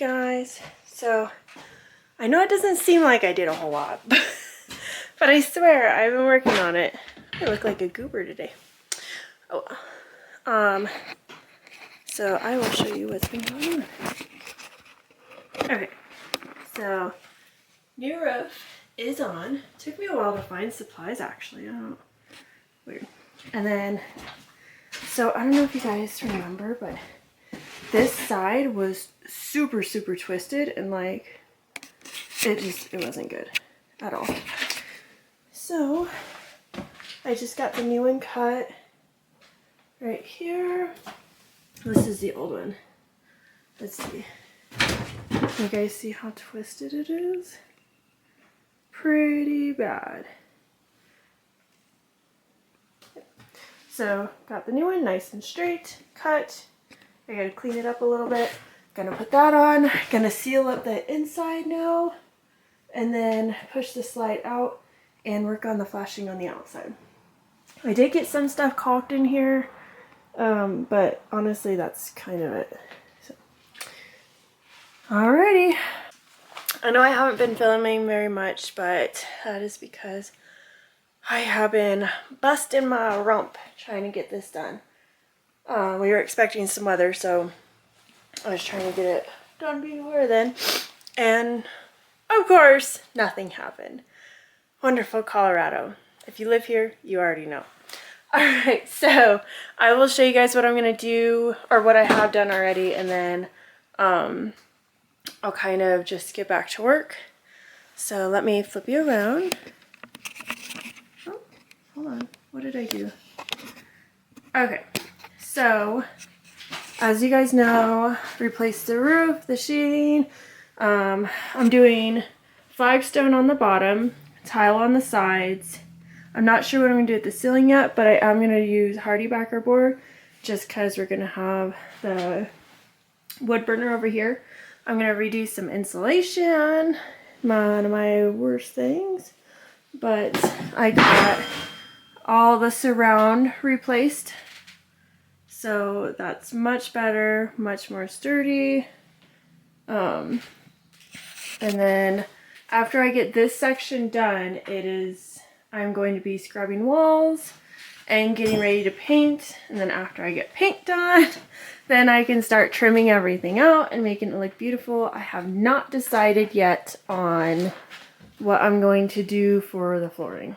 guys, so I know it doesn't seem like I did a whole lot, but I swear I've been working on it. I look like a goober today. Oh, so I will show you what's been going on. Okay, so new roof is on. Took me a while to find supplies actually. Weird. And then, so I don't know if you guys remember, but this side was super twisted and like it wasn't good at all. So I just got the new one cut right here. This is the old one. Let's see. You guys see how twisted it is? Pretty bad. So got the new one nice and straight, cut. I gotta clean it up a little bit. Gonna put that on. Gonna seal up the inside now. And then push the slide out and work on the flashing on the outside. I did get some stuff caulked in here, but honestly that's kind of it. So. Alrighty. I know I haven't been filming very much, but that is because I have been busting my rump trying to get this done. We were expecting some weather, so I was trying to get it done before then. And of course, nothing happened. Wonderful Colorado. If you live here, you already know. Alright, so I will show you guys what I'm going to do, or what I have done already, and then I'll kind of just get back to work. So let me flip you around. Oh, hold on. What did I do? Okay, so as you guys know, replaced the roof, the sheeting. I'm doing flagstone on the bottom, tile on the sides. I'm not sure what I'm going to do with the ceiling yet, but I am going to use hardy backer board just because we're going to have the wood burner over here. I'm going to redo some insulation, one of my worst things, but I got all the surround replaced, so that's much better, much more sturdy. And then after I get this section done, I'm going to be scrubbing walls and getting ready to paint. And then after I get paint done, then I can start trimming everything out and making it look beautiful. I have not decided yet on what I'm going to do for the flooring,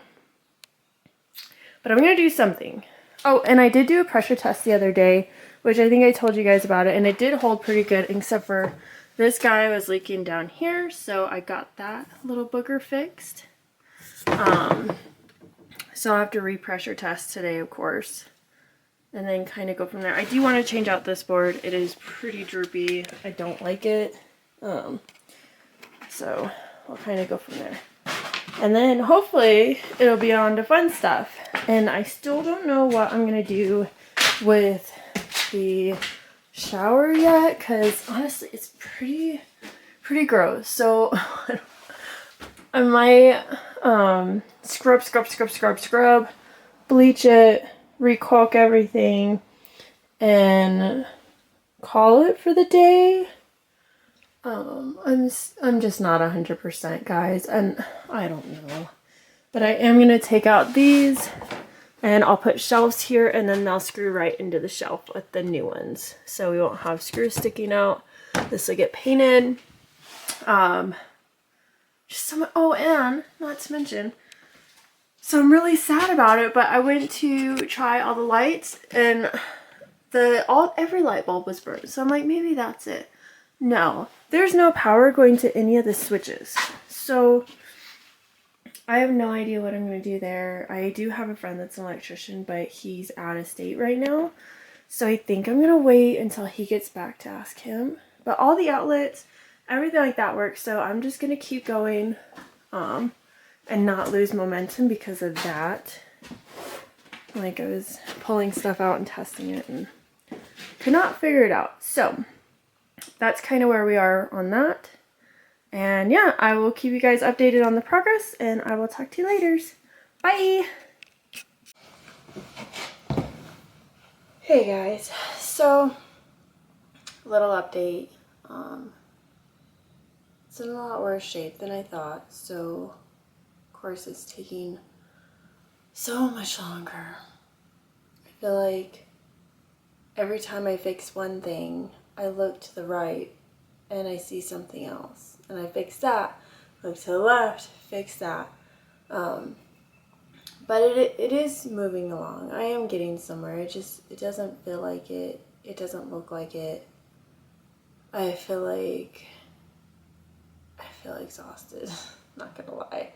but I'm going to do something. Oh, and I did do a pressure test the other day, which I think I told you guys about it, and it did hold pretty good, except for this guy was leaking down here, so I got that little booger fixed. So I'll have to re-pressure test today, of course, and then kind of go from there. I do want to change out this board. It is pretty droopy. I don't like it. So I'll kind of go from there. And then hopefully it'll be on to fun stuff. And I still don't know what I'm going to do with the shower yet, because honestly it's pretty gross. So I might scrub, bleach it, re-caulk everything, and call it for the day. I'm just not 100%, guys, and I don't know. But I am going to take out these, and I'll put shelves here, and then they'll screw right into the shelf with the new ones. So we won't have screws sticking out. This will get painted. Oh, and not to mention, so I'm really sad about it, but I went to try all the lights, and every light bulb was burnt. So I'm like, maybe that's it. No, there's no power going to any of the switches. So I have no idea what I'm going to do there. I do have a friend that's an electrician, but he's out of state right now. So I think I'm going to wait until he gets back to ask him. But all the outlets, everything like that works. So I'm just going to keep going and not lose momentum because of that. Like, I was pulling stuff out and testing it and could not figure it out. So that's kind of where we are on that. And yeah, I will keep you guys updated on the progress, and I will talk to you later. Bye! Hey guys, so little update. it's in a lot worse shape than I thought. So, of course, it's taking so much longer. I feel like every time I fix one thing, I look to the right and I see something else. And I fix that, look to the left, fix that. But it is moving along. I am getting somewhere. It doesn't feel like it. It doesn't look like it. I feel exhausted. Not gonna lie.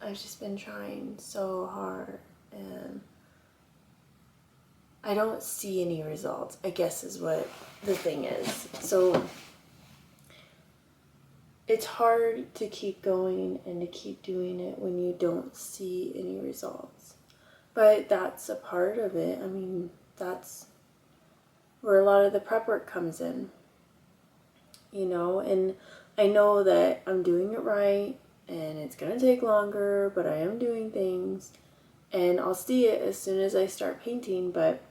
I've just been trying so hard and I don't see any results, I guess is what the thing is. So it's hard to keep going and to keep doing it when you don't see any results. But that's a part of it. I mean, that's where a lot of the prep work comes in, you know, and I know that I'm doing it right and it's going to take longer, but I am doing things and I'll see it as soon as I start painting. But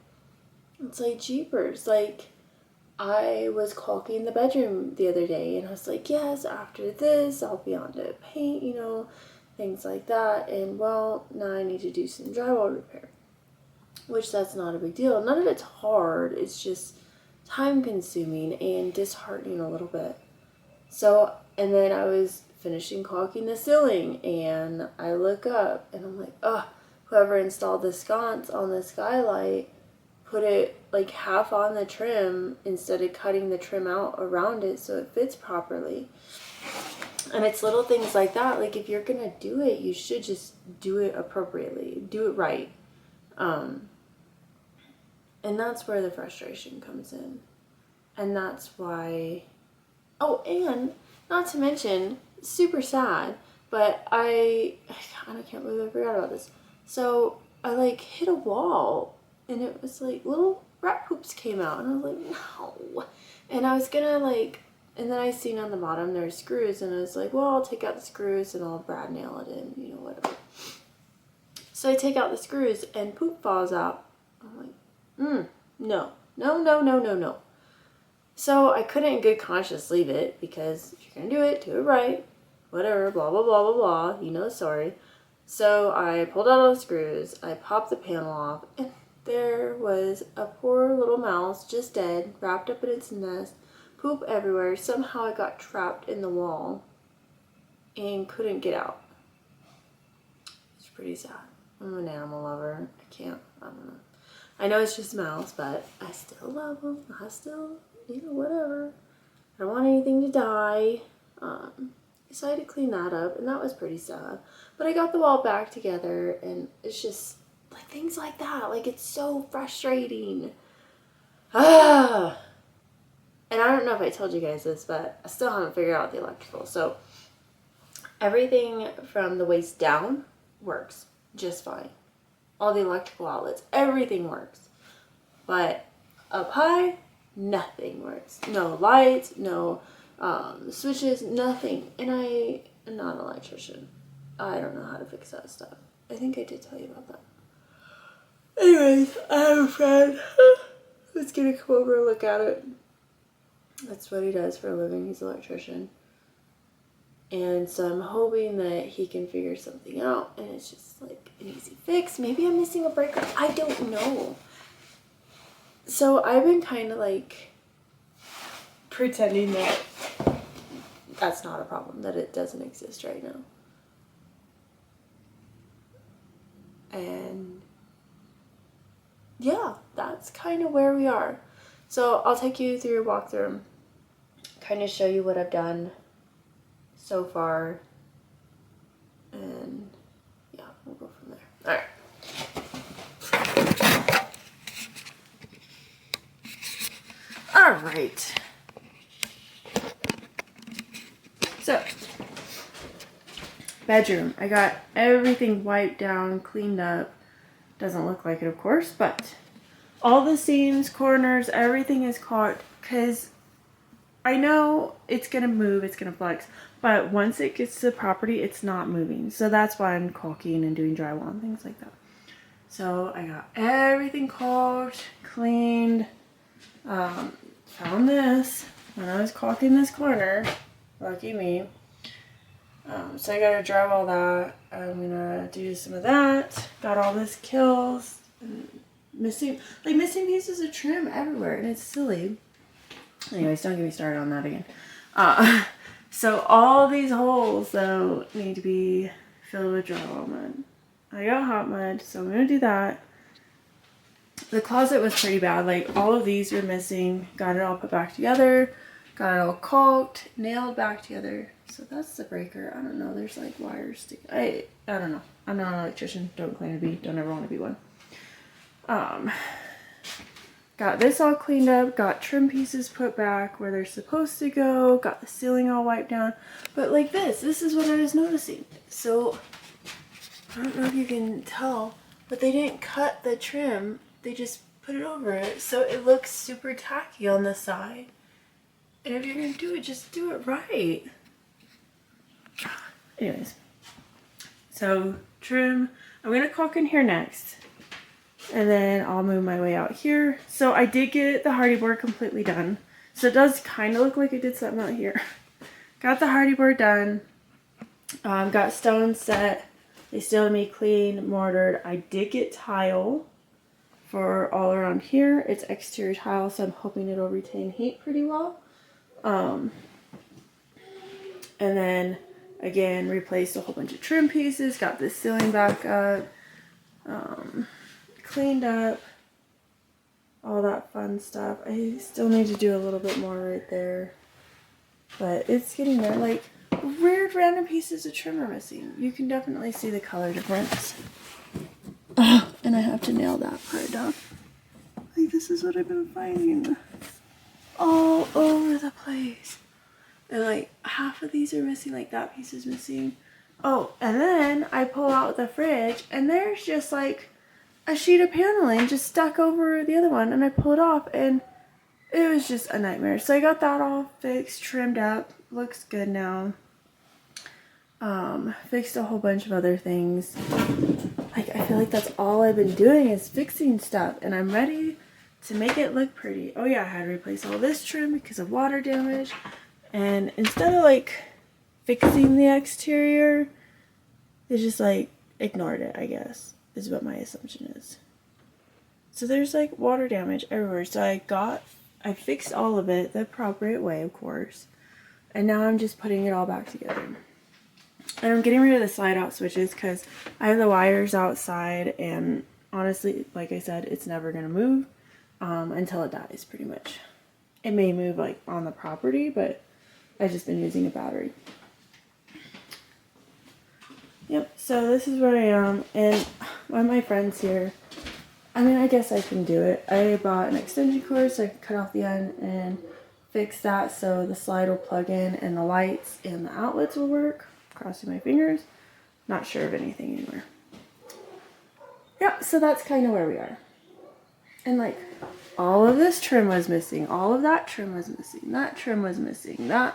it's like jeepers, like I was caulking the bedroom the other day and I was like, yes, after this I'll be on to paint, you know, things like that. And well, now I need to do some drywall repair, which that's not a big deal. None of it's hard. It's just time consuming and disheartening a little bit. So, and then I was finishing caulking the ceiling and I look up and I'm like, oh, whoever installed the sconce on the skylight put it like half on the trim instead of cutting the trim out around it so it fits properly. And it's little things like that. Like if you're gonna do it, you should just do it appropriately, do it right. And that's where the frustration comes in. And that's why, oh, and not to mention, super sad, but I can't believe I forgot about this. So I like hit a wall and it was like little rat poops came out and I was like, no. And I was gonna like, and then I seen on the bottom there's screws and I was like, well, I'll take out the screws and I'll brad nail it in, you know, whatever. So I take out the screws and poop falls out. I'm like, no. So I couldn't in good conscience leave it because if you're gonna do it right, whatever, blah, blah, blah, blah, blah, you know the story. So I pulled out all the screws, I popped the panel off, and there was a poor little mouse just dead, wrapped up in its nest, poop everywhere. Somehow it got trapped in the wall and couldn't get out. It's pretty sad. I'm an animal lover. I don't know. I know it's just a mouse, but I still love them. I still, you know, whatever. I don't want anything to die. So I had to clean that up, and that was pretty sad. But I got the wall back together, and it's just like things like that. Like, it's so frustrating. And I don't know if I told you guys this, but I still haven't figured out the electrical. So everything from the waist down works just fine. All the electrical outlets, everything works. But up high, nothing works. No lights, no switches, nothing. And I am not an electrician. I don't know how to fix that stuff. I think I did tell you about that. Anyways, I have a friend who's gonna come over and look at it. That's what he does for a living. He's an electrician. And so I'm hoping that he can figure something out and it's just like an easy fix. Maybe I'm missing a breaker. I don't know. So I've been kind of like pretending that that's not a problem, that it doesn't exist right now. And yeah, that's kind of where we are. So I'll take you through a walkthrough, kind of show you what I've done so far, and yeah, we'll go from there. All right. So, bedroom. I got everything wiped down, cleaned up. Doesn't look like it, of course, but all the seams, corners, everything is caught because I know it's going to move, it's going to flex, but once it gets to the property, it's not moving. So that's why I'm caulking and doing drywall and things like that. So I got everything caulked, cleaned, found this. when I was caulking this corner, lucky me. So I gotta drive all that. I'm gonna do some of that. Got all this kills and missing pieces of trim everywhere, and it's silly. Anyways, don't get me started on that again. So all these holes though need to be filled with drywall mud. I got hot mud, so I'm gonna do that. The closet was pretty bad. Like all of these were missing. Got it all put back together. Got it all caulked, nailed back together. So that's the breaker. I don't know. There's like wires sticking. I don't know. I'm not an electrician. Don't claim to be. Don't ever want to be one. Got this all cleaned up. Got trim pieces put back where they're supposed to go. Got the ceiling all wiped down. But like this is what I was noticing. So I don't know if you can tell, but they didn't cut the trim. They just put it over it. So it looks super tacky on the side. And if you're going to do it, just do it right. Anyways. So trim. I'm going to caulk in here next. And then I'll move my way out here. So I did get the hardy board completely done. So it does kind of look like I did something out here. Got the hardy board done. Got stones set. They still need clean, mortared. I did get tile for all around here. It's exterior tile, so I'm hoping it'll retain heat pretty well. And then again, replaced a whole bunch of trim pieces. Got this ceiling back up. Cleaned up. All that fun stuff. I still need to do a little bit more right there. But it's getting there. Like, weird random pieces of trim are missing. You can definitely see the color difference. And I have to nail that part down. Like, this is what I've been finding all over the place. And like half of these are missing, like that piece is missing. Oh, and then I pull out the fridge and there's just like a sheet of paneling just stuck over the other one, and I pull it off and it was just a nightmare. So I got that all fixed, trimmed up, looks good now. Fixed a whole bunch of other things. Like, I feel like that's all I've been doing is fixing stuff, and I'm ready to make it look pretty. Oh yeah, I had to replace all this trim because of water damage. And instead of like fixing the exterior, they just like ignored it, I guess, is what my assumption is. So there's like water damage everywhere. So I fixed all of it the appropriate way, of course. And now I'm just putting it all back together. And I'm getting rid of the slide out switches because I have the wires outside, and honestly, like I said, it's never going to move until it dies, pretty much. It may move like on the property, but I've just been using a battery. Yep, so this is where I am, and one of my friends here, I mean, I guess I can do it. I bought an extension cord so I can cut off the end and fix that so the slide will plug in and the lights and the outlets will work. Crossing my fingers. Not sure of anything anymore. Yep, so that's kind of where we are. And like, all of this trim was missing. All of that trim was missing. That trim was missing. That,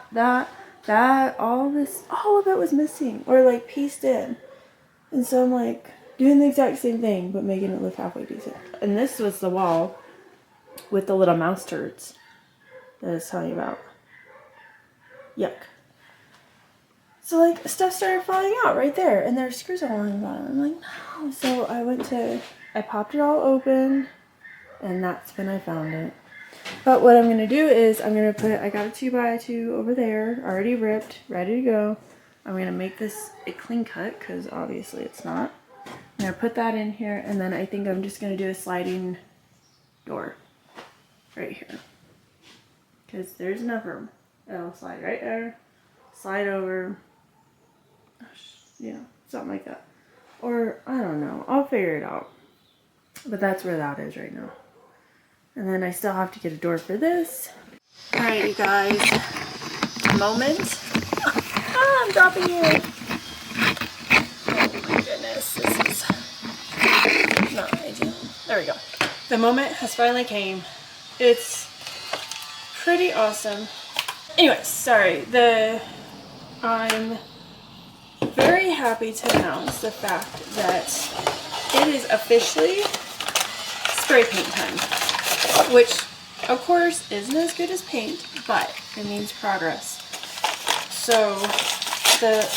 all of it was missing. Or like pieced in. And so I'm like, doing the exact same thing, but making it look halfway decent. And this was the wall with the little mouse turds that I was telling you about. Yuck. So like, stuff started falling out right there, and there's screws all on the bottom. I'm like, no. So I popped it all open, and that's when I found it. But what I'm gonna do is I got a 2x2 over there, already ripped, ready to go. I'm gonna make this a clean cut, because obviously it's not. I'm gonna put that in here, and then I think I'm just gonna do a sliding door right here. Because there's enough room. It'll slide right there, slide over. Yeah, something like that. Or, I don't know. I'll figure it out. But that's where that is right now. And then I still have to get a door for this. Alright, you guys. Moment. I'm dropping it. Oh my goodness. This is not ideal. There we go. The moment has finally came. It's pretty awesome. Anyways, sorry. I'm very happy to announce the fact that it is officially spray paint time, which of course, isn't as good as paint, but it means progress. So the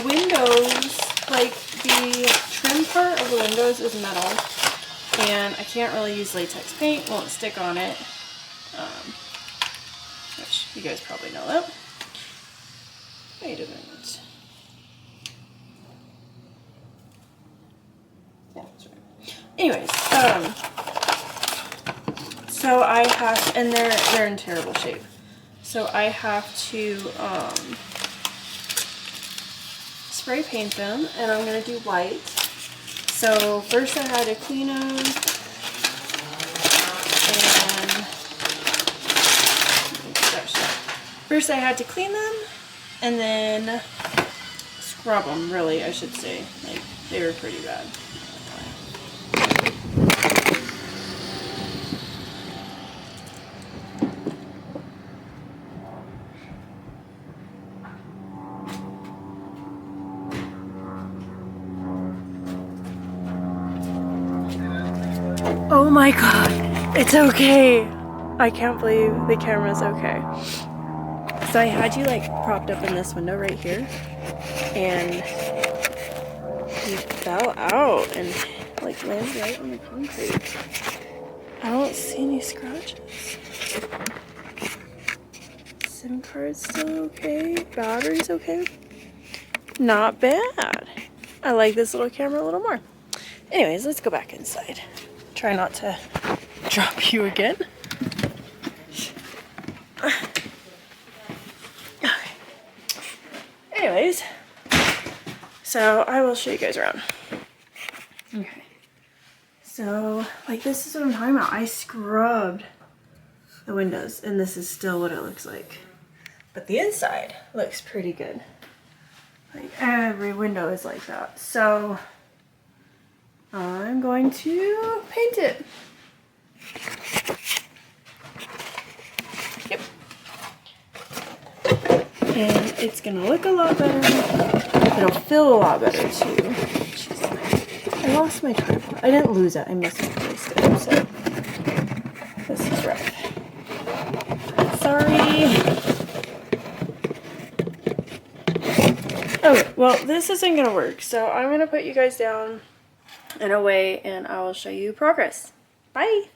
windows, like the trim part of the windows is metal, and I can't really use latex paint, won't stick on it, which you guys probably know that. Wait a minute. Yeah, that's right. Anyways, so I have, and they're in terrible shape. So I have to spray paint them, and I'm gonna do white. So first I had to clean them, and then scrub them, really, I should say. Like, they were pretty bad. Oh my god, it's okay. I can't believe the camera's okay. So I had you like propped up in this window right here, and he fell out and like landed right on the concrete. I don't see any scratches. SIM card's still okay. Battery's okay. Not bad. I like this little camera a little more. Anyways, let's go back inside. Try not to drop you again. Okay. Anyways, so I will show you guys around. Okay. So, like, this is what I'm talking about. I scrubbed the windows, and this is still what it looks like. But the inside looks pretty good. Like, every window is like that. So I'm going to paint it. Yep. And it's gonna look a lot better. It'll feel a lot better too. Jeez, I lost my tripod. I didn't lose it, I misplaced it. So this is rough. Sorry. Okay, well, this isn't gonna work, so I'm gonna put you guys down in a way, and I will show you progress. Bye!